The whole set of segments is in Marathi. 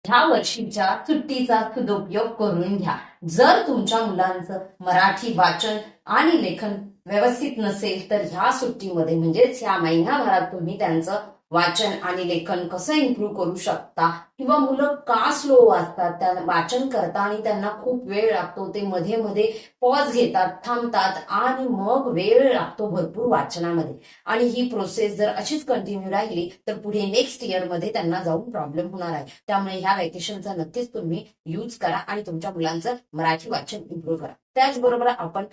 ह्या वर्षीच्या सुट्टीचा सदुपयोग करून घ्या. जर तुमच्या मुलांचं मराठी वाचन आणि लेखन व्यवस्थित नसेल तर ह्या सुट्टीमध्ये म्हणजेच ह्या महिन्याभरात तुम्ही त्यांचं वाचन आणि लेखन कसं इम्प्रूव्ह करू शकता किंवा मुलं का स्लो वाचतात, त्या वाचन करता आणि त्यांना खूप वेळ लागतो, ते मध्ये मध्ये पॉज घेतात, थांबतात आणि मग वेळ लागतो भरपूर वाचनामध्ये. आणि ही प्रोसेस जर अशीच कंटिन्यू राहिली तर पुढे नेक्स्ट इयर मध्ये त्यांना जाऊन प्रॉब्लेम होणार आहे. त्यामुळे ह्या वेकेशनचा नक्कीच तुम्ही यूज करा आणि तुमच्या मुलांचं मराठी वाचन इम्प्रूव्ह करा. त्याचबरोबर आपण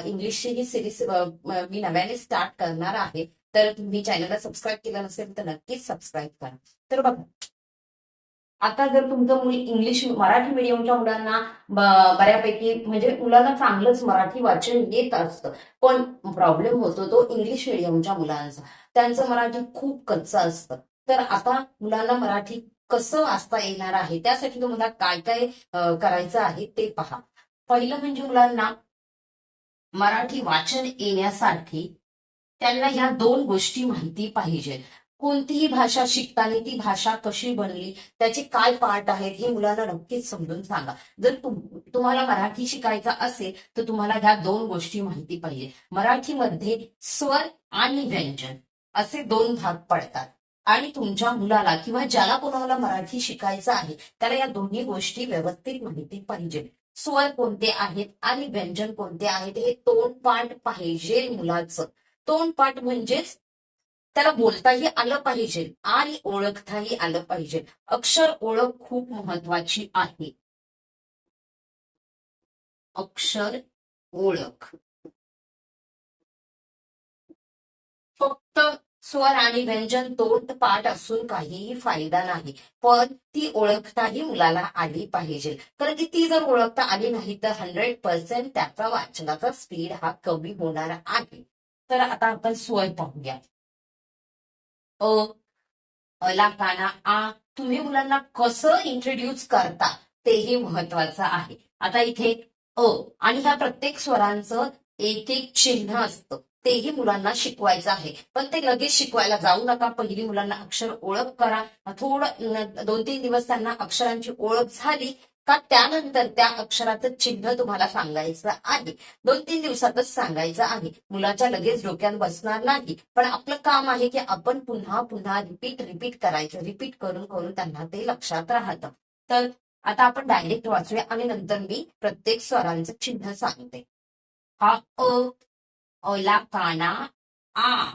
इंग्लिशची ही सिरीज मी नव्याने स्टार्ट करणार आहे. तर तुम्ही चॅनलला सबस्क्राईब केलं नसेल तर नक्कीच सबस्क्राईब करा. तर बघा, आता जर तुमचं मुल इंग्लिश मराठी मीडियमच्या मुलांना बऱ्यापैकी म्हणजे मुलांना चांगलंच मराठी वाचन येत असतं, पण प्रॉब्लेम होतो तो इंग्लिश मीडियमच्या मुलांचा. त्यांचं मराठी खूप कच्चं असतं. तर आता मुलांना मराठी कसं वाचता येणार आहे त्यासाठी तुम्हाला काय काय करायचं आहे ते पहा. पहिलं म्हणजे मुलांना मराठी वाचन येण्यासाठी त्यांना ह्या दोन गोष्टी माहिती पाहिजे. कोणतीही भाषा शिकताना ती भाषा कशी बनली, त्याचे काय पार्ट आहेत हे मुलांना नक्कीच समजून सांगा. जर तुम्हाला मराठी शिकायचा असेल तर तुम्हाला ह्या दोन गोष्टी माहिती पाहिजे. मराठीमध्ये स्वर आणि व्यंजन असे दोन भाग पडतात आणि तुमच्या मुलाला किंवा ज्याला कोणाला मराठी शिकायचं आहे त्याला या दोन्ही गोष्टी व्यवस्थित माहिती पाहिजे. स्वर कोणते आहेत आणि व्यंजन कोणते आहेत हे तोंडपाठ पाहिजे मुलाचं. तोंडपाठ म्हणजेच त्याला बोलताही आलं पाहिजे आणि ओळखताही आलं पाहिजे. अक्षर ओळख खूप महत्वाची आहे. अक्षर ओळख फक्त स्वर आणि व्यंजन तोंडपाठ असून काहीही फायदा नाही, पण ती ओळखताही मुलाला आली पाहिजे. कारण की ती जर ओळखता आली नाही तर 100% त्याचा वाचनाचा स्पीड हा कमी होणार आहे. तर आता आपण स्वर पाहूया. अ ला काना आ. तुम्ही मुलांना कसं इंट्रोड्यूस करता तेही महत्वाचं आहे. आता इथे अ आणि ह्या प्रत्येक स्वरांचं एक एक चिन्ह असतं, तेही मुलांना शिकवायचं आहे. पण ते लगेच शिकवायला जाऊ नका. पहिली मुलांना अक्षर ओळख करा. थोडं 2-3 दिवस त्यांना अक्षरांची ओळख झाली का त्यानंतर त्या अक्षराचं चिन्ह तुम्हाला सांगायचं आहे. 2-3 दिवसातच सांगायचं आहे. मुलाच्या लगेच डोक्यात बसणार नाही, पण आपलं काम आहे की आपण पुन्हा पुन्हा रिपीट रिपीट करायचं. रिपीट करून करून त्यांना ते लक्षात राहतं. तर आता आपण डायरेक्ट वाचूया आणि नंतर मी प्रत्येक स्वरांचं चिन्ह सांगते. हा ला काना आ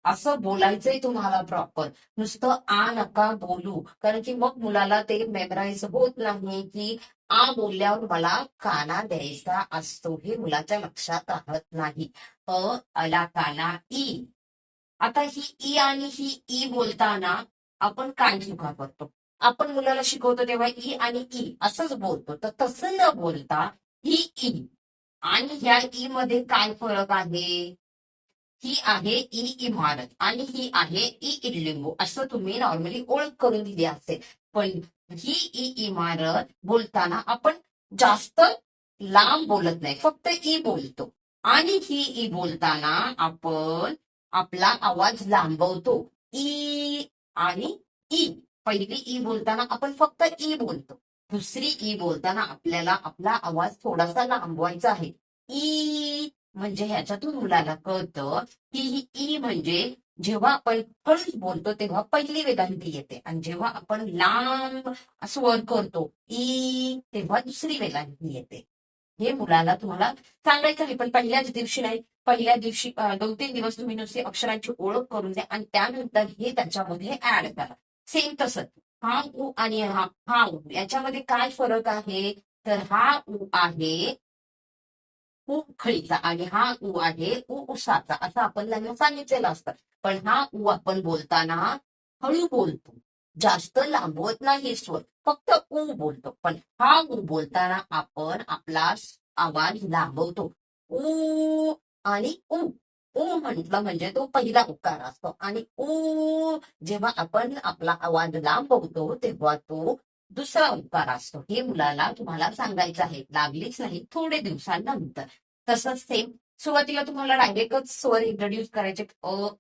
असं बोलायचंय तुम्हाला प्रॉपर. नुसतं आ नका बोलू, कारण की मग मुलाला ते मेमराईज होत नाही की आ बोलल्यावर मला काना द्यायचा असतो, हे मुलाच्या लक्षात राहत नाही. अला काना ई. आता ही ई आणि ही ई बोलताना आपण काय चुका करतो? आपण मुलाला शिकवतो तेव्हा ई आणि ई असंच बोलतो, तर तसं न बोलता ही ई आणि ह्या ई मध्ये काय फरक आहे? ही आहे ई इमारत आणि ही आहे ई इडलिंबू, असं तुम्ही नॉर्मली ओळख करून दिली असेल. पण ही ई इमारत बोलताना आपण जास्त लांब बोलत नाही, फक्त ई बोलतो. आणि ही ई बोलताना आपण आपला आवाज लांबवतो. ई आणि ई. पहिली ई बोलताना आपण फक्त ई बोलतो. दुसरी ई बोलताना आपल्याला आपला आवाज थोडासा लांबवायचा आहे. ई म्हणजे ह्याच्यातून मुलाला कळतं की ही ई म्हणजे जेव्हा आपण हळूच बोलतो तेव्हा पहिली वेलांटी येते आणि जेव्हा आपण लांब स्वर करतो ई तेव्हा दुसरी वेलांटी येते. हे मुलाला तुम्हाला सांगायचं आहे, पण पहिल्याच दिवशी नाही. पहिल्या दिवशी 2-3 दिवस तुम्ही नुसती अक्षरांची ओळख करून द्या आणि त्यानंतर हे त्याच्यामध्ये ऍड करा. सेम तसंच हा उ आणि हा उ याच्यामध्ये काय फरक आहे? तर हा उ आहे उखळीचा आणि हा उ आहे उसाचा, असं आपण त्यांना सांगितलेलं असतं. पण हा उ आपण बोलताना हळू बोलतो, जास्त लांबवत नाही स्वर, फक्त उ बोलतो. पण हा उ बोलताना आपण आपला आवाज लांबवतो. उ आणि उ. उ म्हटलं म्हणजे तो पहिला उकार असतो आणि उ जेव्हा आपण आपला आवाज लांबवतो तेव्हा तो दुसरा उकार असतो. हे मुलाला तुम्हाला सांगायचं आहे, लागलीच नाही थोडे दिवसांनंतर. तसंच सेम सुरुवातीला तुम्हाला डायरेक्टच स्वर इंट्रोड्यूस करायचे.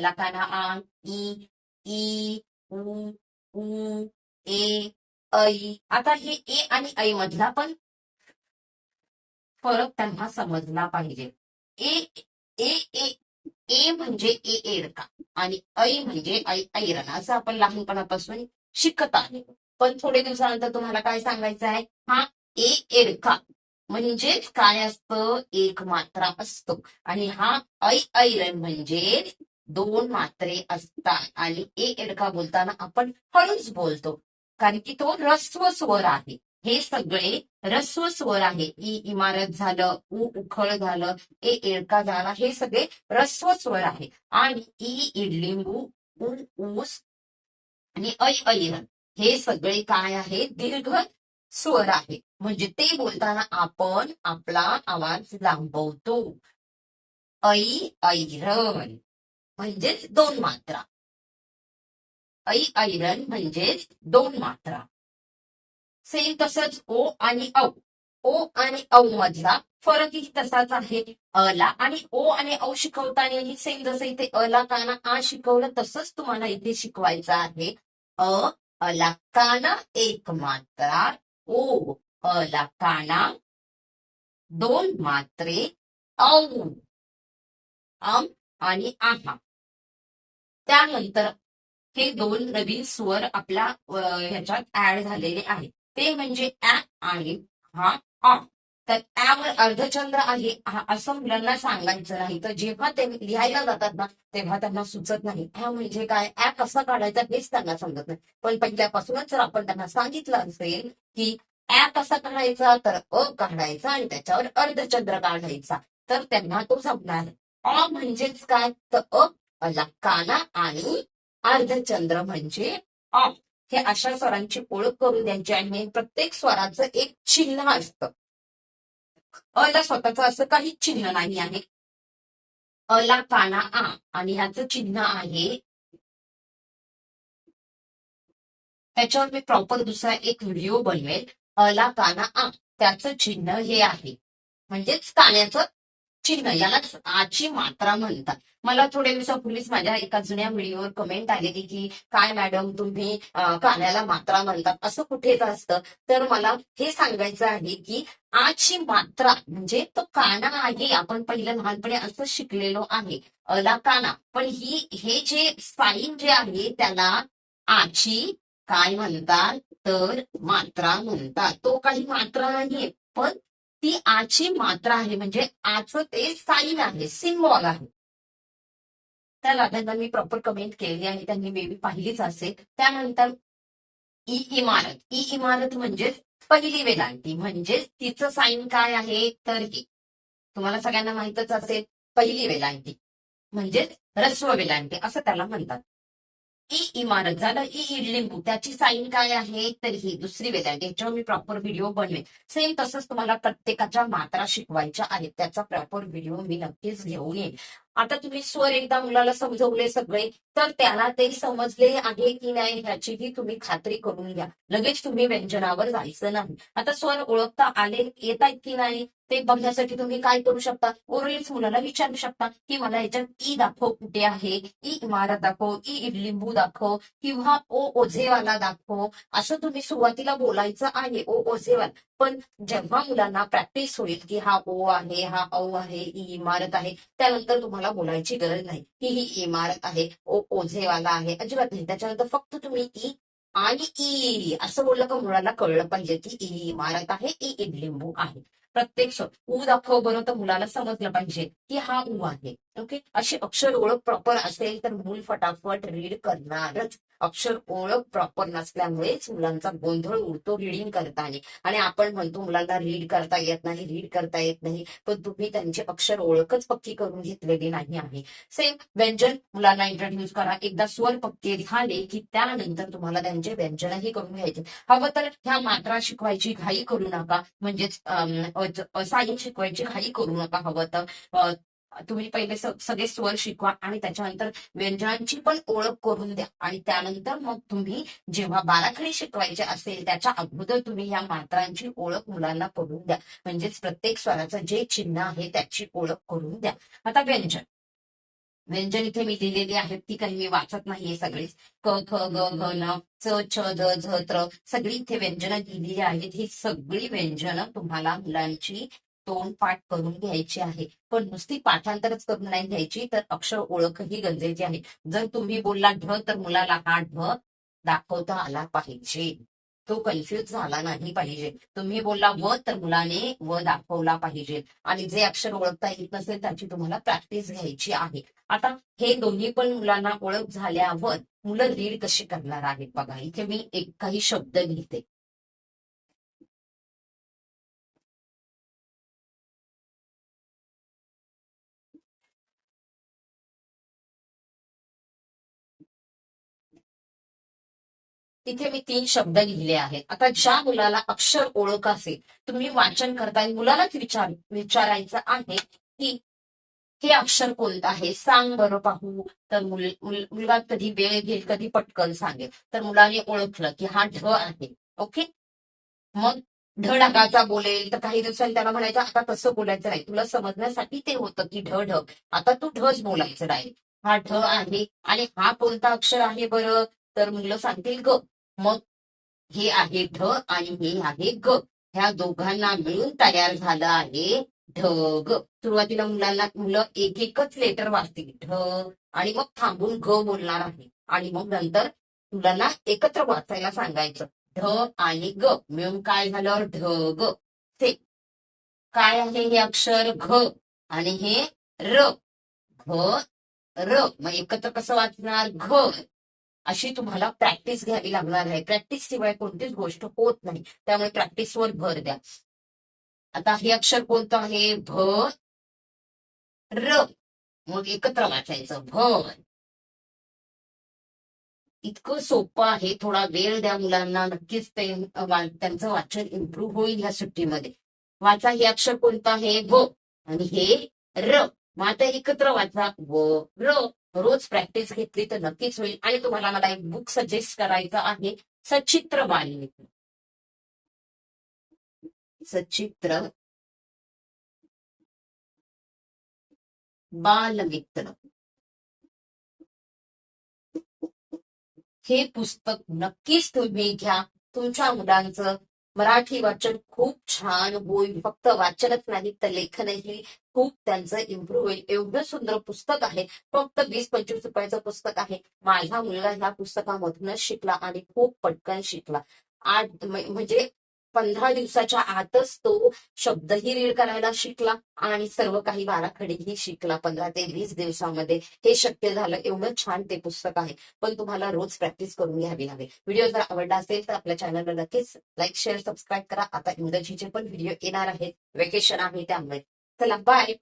ला काना आ, ई, ई, उ, ऊ, ए, ऐ. आता हे ए आणि ऐ मधला पण फरक त्यांना समजला पाहिजे. ए ए ए ए म्हणजे एडका आणि ऐ म्हणजे ऐरण, असं आपण लहानपणापासून शिकत आहे. पण थोडे दिवसानंतर तुम्हाला काय सांगायचं आहे, हा एडका म्हणजेच काय असतं, एक मात्रा असतो. आणि हा ऐरण म्हणजे दोन मात्रे असतात. आणि एडका बोलताना आपण हळूच बोलतो, कारण की तो ऱ्हस्व स्वर आहे. हे सगळे ऱ्हस्व स्वर आहे. ई इमारत झालं, उ उखळ झालं, एडका झाला, हे सगळे ऱ्हस्व स्वर आहे. आणि ई इडलिंबू, उ ऊस आणि ऐरण हे सगळे काय आहे, दीर्घ स्वर आहे. म्हणजे ते बोलताना आपण आपला आवाज लांबवतो. ऐरण म्हणजेच दोन मात्रा. ऐरण म्हणजेच दोन मात्रा. सेम तसंच ओ आणि औ. ओ आणि औ मधला फरकही तसाच आहे. अला आणि ओ आणि औ शिकवताना सेम जसं इथे अला काना आ शिकवलं, तसंच तुम्हाला इथे शिकवायचं आहे. अला काना एक मात्रा, ओ अला काना दोन मात्रे, औ आणि आहा. त्यानंतर हे दोन नवीन स्वर आपल्या ह्याच्यात ऍड झालेले आहेत. ते म्हणजे ऍ आणि हा आ. तर ऍवर अर्धचंद्र आहे असं मुलांना सांगायचं नाही. तर जेव्हा ते लिहायला जातात ना, तेव्हा त्यांना सुचत नाही ह्या म्हणजे काय, ऍ कसा काढायचा हेच त्यांना समजत नाही. पण पहिल्यापासूनच जर आपण त्यांना सांगितलं असेल की ऍ कसा काढायचा, तर अ काढायचा आणि त्याच्यावर अर्धचंद्र काढायचा, तर त्यांना तो जमणार. अ म्हणजेच काय, तर अला काना आणि अर्धचंद्र म्हणजे अ. हे अशा स्वरांची ओळख करून द्यायची आहे. प्रत्येक स्वराचं एक चिन्ह असतं. अला स्वतःचं असं काही चिन्ह नाही आहे. अला काना आ आणि ह्याचं चिन्ह आहे, त्याच्यावर मी प्रॉपर दुसरा एक व्हिडिओ बनवेल. अला काना आ त्याचं चिन्ह हे आहे, म्हणजेच कान्याचं चिन्ह, यालाच आची मात्रा म्हणतात. मला थोड्या दिवसापूर्वीच माझ्या एका जुन्या व्हिडिओवर कमेंट आलेली की काय मॅडम तुम्ही कान्याला मात्रा म्हणतात, असं कुठेच असतं. तर मला हे सांगायचं आहे की आची मात्रा म्हणजे तो काना आहे. आपण पहिलं लहानपणी असं शिकलेलो आहे, अला काना. पण हे जे साईन जे आहे त्याला आची काय म्हणतात, तर मात्रा म्हणतात. तो काही मात्रा नाहीये, पण ती आची मात्रा आहे. म्हणजे आचं ते साईन आहे, सिम्बॉल आहे. त्या दादांना मी प्रॉपर कमेंट केली आहे, त्यांनी मे बी पाहिलीच असेल. त्यानंतर इमारत. इमारत म्हणजे पहिली वेलांटी, म्हणजेच तिचं साईन काय आहे, तर ही तुम्हाला सगळ्यांना माहितच असेल. पहिली वेलांटी म्हणजेच ऱ्हस्व वेलांटी असं त्याला म्हणतात. इमारत झालं. इडलिंबू त्याची साईन काय आहे, तर ही दुसरी वेलांटी. याच्यावर मी प्रॉपर व्हिडिओ बनवेन. सेम तसंच तुम्हाला प्रत्येकाच्या मात्रा शिकवायच्या आहेत, त्याचा प्रॉपर व्हिडिओ मी नक्कीच घेऊन येईन. आता तुम्ही स्वर एकदा मुलाला समजवले सगळे, तर त्याला ते समजले आहे की नाही ह्याचीही तुम्ही खात्री करून घ्या. लगेच तुम्ही व्यंजनावर जायचं नाही. आता स्वर ओळखता आले येत आहेत की नाही ते बघण्यासाठी तुम्ही काय करू शकता, ओरलीच मुलाला विचारू शकता की मला याच्यात ई दाखव कुठे आहे, ई इमारत दाखव, ई इडलिंबू दाखव, किंवा ओ ओझेवाला दाखव. असं तुम्ही सुरुवातीला बोलायचं आहे, ओ ओझेवाला. पण जेव्हा मुलांना प्रॅक्टिस होईल की हा ओ आहे, हा औ आहे, ई इमारत आहे, त्यानंतर तुम्हाला बोलायची गरज नाही की ही इमारत आहे, ओ ओझेवाला आहे, अजिबात नाही. त्याच्यानंतर फक्त तुम्ही ई आणि ई असं बोललं का मुलाला कळलं पाहिजे की ई इमारत आहे, ई इडलिंबू आहे. प्रत्येक ऊ दाखव बरं, तर मुलाला समजलं पाहिजे की हा ऊ आहे. ओके, अशी अक्षर ओळख प्रॉपर असेल तर मूल फटाफट रीड करणारच. अक्षर ओळख प्रॉपर नसल्यामुळेच मुलांचा गोंधळ उडतो रीडिंग करताना. आणि आपण म्हणतो मुलांना रीड करता येत नाही, रीड करता येत नाही, पण तुम्ही त्यांची अक्षर ओळखच पक्की करून घेतलेली नाही आहे. सेम व्यंजन मुलांना इंट्रोड्यूस करा. एकदा स्वर पक्के झाले की त्यानंतर तुम्हाला त्यांचे व्यंजनही करून घ्यायचे. हवं तर ह्या मात्रा शिकवायची घाई करू नका, म्हणजेच साईन शिकवायची घाई करू नका. हवं तर तुम्ही पहिले सगळे स्वर शिकवा आणि त्याच्यानंतर व्यंजनांची पण ओळख करून द्या. आणि त्यानंतर मग तुम्ही जेव्हा बाराखडी शिकवायचे असेल त्याच्या अगोदर तुम्ही या मात्रांची ओळख मुलांना करून द्या. म्हणजेच प्रत्येक स्वराचं जे चिन्ह आहे त्याची ओळख करून द्या. आता व्यंजन. व्यंजन इथे मी लिहिलेली आहेत ती काही मी वाचत नाहीये सगळीच. क ख ग घ न च छ द झ त्र सगळी इथे व्यंजनं लिहिलेली आहेत. ही सगळी व्यंजनं तुम्हाला मुलांची तोंडपाठ करून घ्यायची आहे. पण नुसती पाठांतरच करून नाही घ्यायची, तर अक्षर ओळखही गरजेची आहे. जर तुम्ही बोलला ढ तर मुलाला हा ढ दाखवता आला पाहिजे, तो कन्फ्युज झाला नाही पाहिजे. तुम्ही बोलला व तर मुलाने व दाखवला पाहिजे. आणि जे अक्षर ओळखता येत नसेल त्याची तुम्हाला प्रॅक्टिस घ्यायची आहे. आता हे दोन्ही पण मुलांना ओळख झाल्यावर मुलं रीड कशी करणार आहेत बघा. इथे मी एक काही शब्द लिहिते. तिथे मी 3 शब्द लिहिले आहेत. आता ज्या मुलाला अक्षर ओळख असेल, तुम्ही वाचन करताना मुलालाच विचारायचं आहे की हे अक्षर कोणतं आहे सांग बरं पाहू. तर मुलगा कधी वेळ घेईल, कधी पटकन सांगेल. तर मुलाने ओळखलं की हा ढ आहे. ओके. मग ढ ढगाचा बोलेल तर काही दिवसांनी त्याला म्हणायचं आता तसं बोलायचं नाही, तुला समजण्यासाठी ते होतं की ढ ढ. आता तू ढच बोलायचं डायरेक्ट. हा ढ आहे आणि हा कोणता अक्षर आहे बरं, तर मुलं सांगतील ग. मग हे आहे ढ आणि हे आहे ग. ह्या दोघांना मिळून तयार झालं आहे ढग. सुरुवातीला मुलं एक एकच लेटर वाचतील ढ आणि मग थांबून ग बोलणार आहे. आणि मग नंतर मुलांना एकत्र वाचायला सांगायचं ढ आणि ग मिळून काय झालं ढग. ते काय आहे हे अक्षर घ आणि हे र. घ र मग एकत्र कसं वाचणार घ. अशी तुम्हाला प्रॅक्टिस घ्यावी लागणार आहे. प्रॅक्टिस शिवाय कोणतीच गोष्ट होत नाही, त्यामुळे प्रॅक्टिसवर भर द्या. आता हे अक्षर कोणतं आहे भ र. मग एकत्र वाचायचं भ. इतकं सोपं आहे. थोडा वेळ द्या मुलांना, नक्कीच ते त्यांचं वाचन इम्प्रूव्ह होईल या सुट्टीमध्ये. वाचा. हे अक्षर कोणतं आहे व आणि हे र. मग आता एकत्र वाचा व र. रोज प्रॅक्टिस घेतली तर नक्कीच होईल. आणि तुम्हाला मला एक बुक सजेस्ट करायचं आहे, सचित्र बालमित्र. सचित्र बालमित्र हे पुस्तक नक्कीच तुम्ही घ्या. तुमच्या मुलांचं मराठी वाचन खूप छान होईल. फक्त वाचनच नाही तर लेखनही खूप त्यांचं इम्प्रूव्ह होईल. एवढं सुंदर पुस्तक आहे. फक्त 20-25 रुपयाचं पुस्तक आहे. माझा मुलगा ह्या पुस्तकामधूनच शिकला आणि खूप पटकन शिकला. म्हणजे 15 दिवसाच्या आतच तो शब्दही रीड करायला शिकला आणि सर्व काही बाराखडीही शिकला. 15 ते 20 दिवसामध्ये हे शक्य झालं. एवढं छान ते पुस्तक आहे. पण तुम्हाला रोज प्रॅक्टिस करून घ्यावी लागेल. व्हिडिओ जर आवडला असेल तर आपल्या चॅनलला नक्कीच लाईक शेअर सबस्क्राईब करा. आता इंग्रजीचे पण व्हिडिओ येणार आहेत, वेकेशन आहे त्यामुळे. चला बाय.